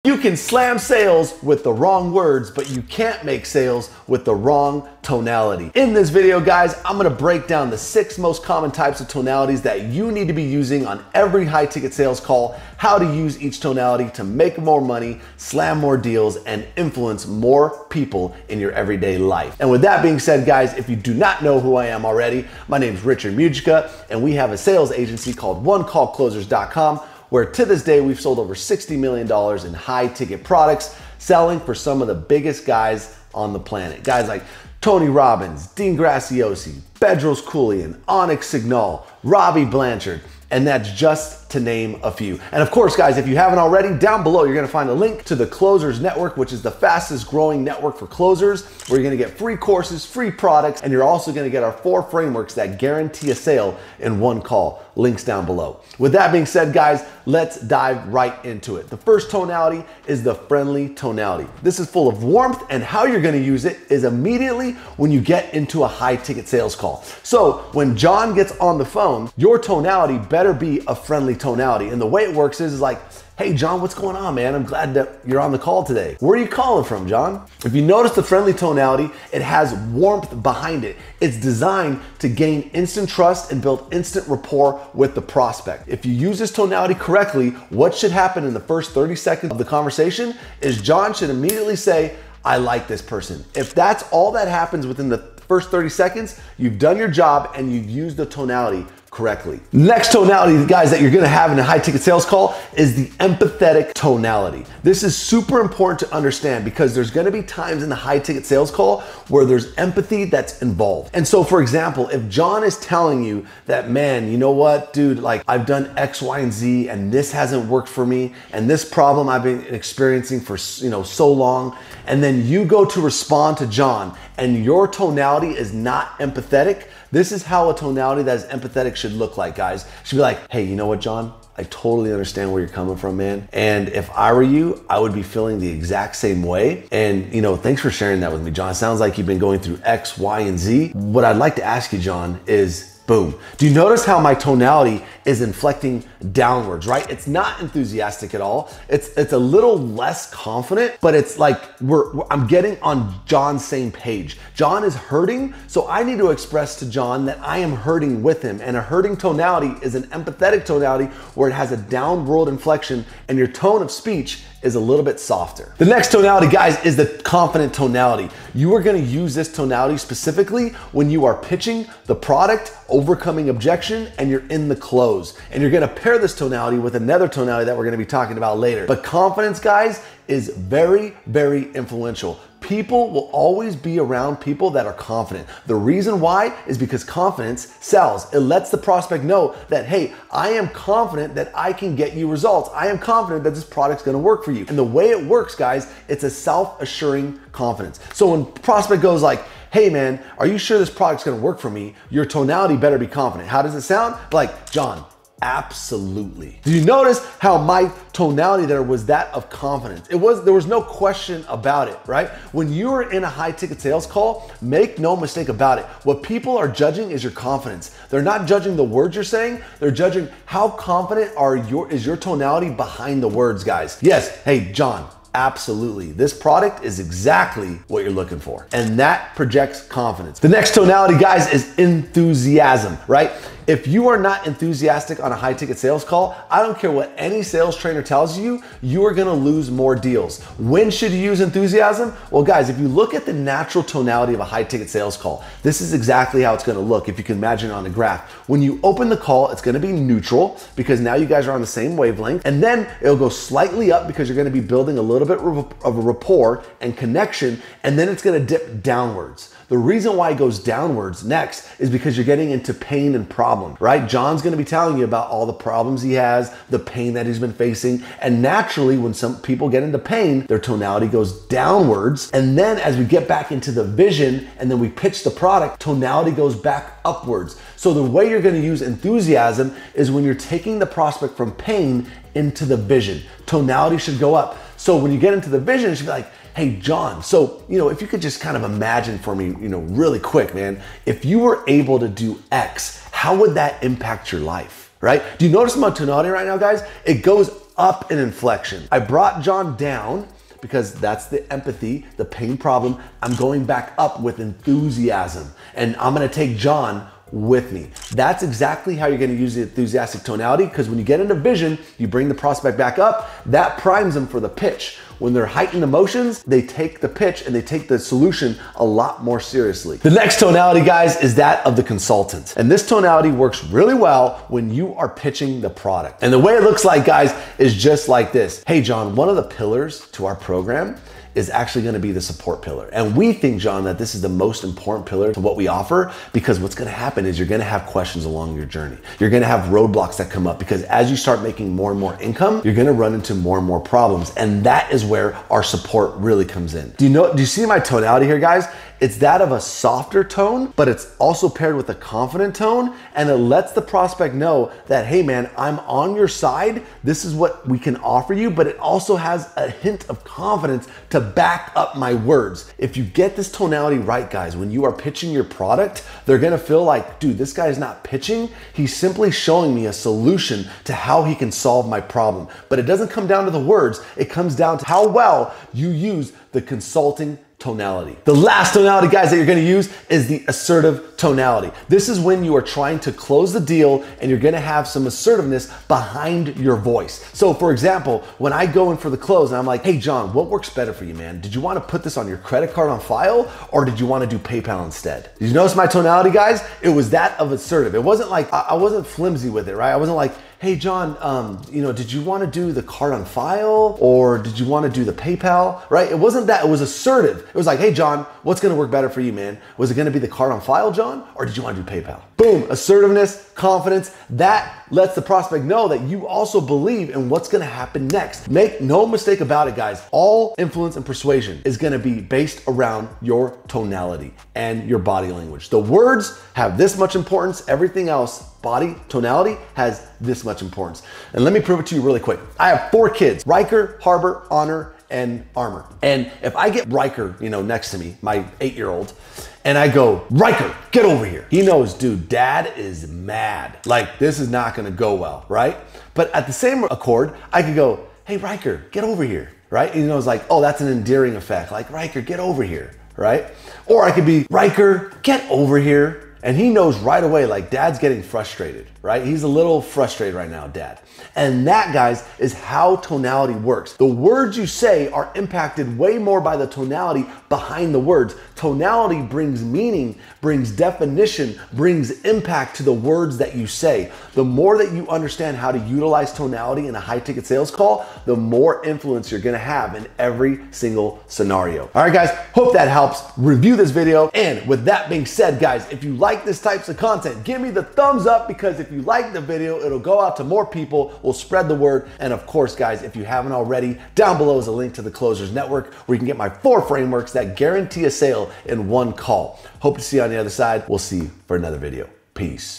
You can slam sales with the wrong words, but you can't make sales with the wrong tonality. In this video, guys, I'm gonna break down the 6 most common types of tonalities that you need to be using on every high ticket sales call, how to use each tonality to make more money, slam more deals, and influence more people in your everyday life. And with that being said, guys, if you do not know who I am already, my name is Richard Mujica, and we have a sales agency called OneCallClosers.com, where to this day we've sold over $60 million in high ticket products, selling for some of the biggest guys on the planet. Guys like Tony Robbins, Dean Graciosi, Bedros Keuilian, Onyx Signal, Robbie Blanchard, and that's just to name a few. And of course, guys, if you haven't already, down below you're gonna find a link to the Closers Network, which is the fastest growing network for closers, where you're gonna get free courses, free products, and you're also gonna get our 4 frameworks that guarantee a sale in one call. Links down below. With that being said, guys, let's dive right into it. The first tonality is the friendly tonality. This is full of warmth, and how you're gonna use it is immediately when you get into a high ticket sales call. So when John gets on the phone, your tonality better be a friendly tonality. And the way it works is like, "Hey John, what's going on, man? I'm glad that you're on the call today. Where are you calling from, John?" If you notice the friendly tonality, it has warmth behind it. It's designed to gain instant trust and build instant rapport with the prospect. If you use this tonality correctly, what should happen in the first 30 seconds of the conversation is John should immediately say, "I like this person." If that's all that happens within the first 30 seconds, you've done your job and you've used the tonality correctly. Next tonality, guys, that you're gonna have in a high ticket sales call is the empathetic tonality. This is super important to understand because there's gonna be times in the high ticket sales call where there's empathy that's involved. And so, for example, if John is telling you that, "Man, you know what, dude, like I've done X, Y, and Z and this hasn't worked for me and this problem I've been experiencing for so long," and then you go to respond to John and your tonality is not empathetic, this is how a tonality that is empathetic should look like, guys. It should be like, "Hey, you know what, John? I totally understand where you're coming from, man. And if I were you, I would be feeling the exact same way. And thanks for sharing that with me, John. It sounds like you've been going through X, Y, and Z. What I'd like to ask you, John, is boom. Do you notice how my tonality is inflecting downwards, right? It's not enthusiastic at all. It's a little less confident, but it's like I'm getting on John's same page. John is hurting, so I need to express to John that I am hurting with him. And a hurting tonality is an empathetic tonality where it has a downward inflection and your tone of speech is a little bit softer. The next tonality, guys, is the confident tonality. You are gonna use this tonality specifically when you are pitching the product, overcoming objection, and you're in the close. And you're gonna pair this tonality with another tonality that we're gonna be talking about later. But confidence, guys, is very, very influential. People will always be around people that are confident. The reason why is because confidence sells. It lets the prospect know that, hey, I am confident that I can get you results. I am confident that this product's gonna work for you. And the way it works, guys, it's a self-assuring confidence. So when prospect goes like, "Hey man, are you sure this product's gonna work for me?" Your tonality better be confident. How does it sound? Like, "John, absolutely." Did you notice how my tonality there was that of confidence? There was no question about it, right? When you are in a high ticket sales call, make no mistake about it. What people are judging is your confidence. They're not judging the words you're saying. They're judging how confident is your tonality behind the words, guys. Yes, hey, John, absolutely. This product is exactly what you're looking for. And that projects confidence. The next tonality, guys, is enthusiasm, right? If you are not enthusiastic on a high ticket sales call, I don't care what any sales trainer tells you, you are gonna lose more deals. When should you use enthusiasm? Well, guys, if you look at the natural tonality of a high ticket sales call, this is exactly how it's gonna look if you can imagine it on a graph. When you open the call, it's gonna be neutral because now you guys are on the same wavelength, and then it'll go slightly up because you're gonna be building a little bit of a rapport and connection, and then it's gonna dip downwards. The reason why it goes downwards next is because you're getting into pain and problem, right? John's gonna be telling you about all the problems he has, the pain that he's been facing, and naturally when some people get into pain, their tonality goes downwards, and then as we get back into the vision and then we pitch the product, tonality goes back upwards. So the way you're gonna use enthusiasm is when you're taking the prospect from pain into the vision. Tonality should go up. So when you get into the vision, it should be like, "Hey, John, so, if you could just kind of imagine for me, really quick, man, if you were able to do X, how would that impact your life?" Right? Do you notice my tonality right now, guys? It goes up an inflection. I brought John down because that's the empathy, the pain problem. I'm going back up with enthusiasm, and I'm gonna take John with me. That's exactly how you're gonna use the enthusiastic tonality, because when you get into vision, you bring the prospect back up, that primes them for the pitch. When they're heightened emotions, they take the pitch and they take the solution a lot more seriously. The next tonality, guys, is that of the consultant. And this tonality works really well when you are pitching the product. And the way it looks like, guys, is just like this. Hey, John, one of the pillars to our program is actually gonna be the support pillar. And we think, John, that this is the most important pillar to what we offer, because what's gonna happen is you're gonna have questions along your journey. You're gonna have roadblocks that come up, because as you start making more and more income, you're gonna run into more and more problems. And that is where our support really comes in. Do you see my tonality here, guys? It's that of a softer tone, but it's also paired with a confident tone, and it lets the prospect know that, hey man, I'm on your side. This is what we can offer you, but it also has a hint of confidence to back up my words. If you get this tonality right, guys, when you are pitching your product, they're gonna feel like, dude, this guy is not pitching. He's simply showing me a solution to how he can solve my problem. But it doesn't come down to the words. It comes down to how well you use the consulting tonality. The last tonality, guys, that you're gonna use is the assertive tonality. This is when you are trying to close the deal and you're gonna have some assertiveness behind your voice. So for example, when I go in for the close and I'm like, hey John, what works better for you, man? Did you wanna put this on your credit card on file, or did you wanna do PayPal instead? Did you notice my tonality, guys? It was that of assertive. It wasn't like, I wasn't flimsy with it, right? I wasn't like, hey John, did you want to do the card on file, or did you want to do the PayPal, right? It wasn't that, it was assertive. It was like, hey John, what's going to work better for you, man? Was it going to be the card on file, John, or did you want to do PayPal? Boom, assertiveness, confidence, that lets the prospect know that you also believe in what's going to happen next. Make no mistake about it, guys. All influence and persuasion is going to be based around your tonality and your body language. The words have this much importance, everything else, body, tonality, has this much importance. And let me prove it to you really quick. I have 4 kids, Riker, Harbor, Honor, and Armor. And if I get Riker, next to me, my 8-year-old, and I go, Riker, get over here. He knows, dude, dad is mad. Like, this is not gonna go well, right? But at the same accord, I could go, hey, Riker, get over here, right? And he knows, like, oh, that's an endearing effect. Like, Riker, get over here, right? Or I could be, Riker, get over here. And he knows right away, like, dad's getting frustrated, right? He's a little frustrated right now, dad. And that, guys, is how tonality works. The words you say are impacted way more by the tonality behind the words. Tonality brings meaning, brings definition, brings impact to the words that you say. The more that you understand how to utilize tonality in a high-ticket sales call, the more influence you're gonna have in every single scenario. All right, guys, hope that helps. Review this video. And with that being said, guys, if you like this types of content, give me the thumbs up, because if you like the video, it'll go out to more people, we'll spread the word. And of course, guys, if you haven't already, down below is a link to the Closers Network, where you can get my 4 frameworks that guarantee a sale in one call. Hope to see you on the other side. We'll see you for another video. Peace.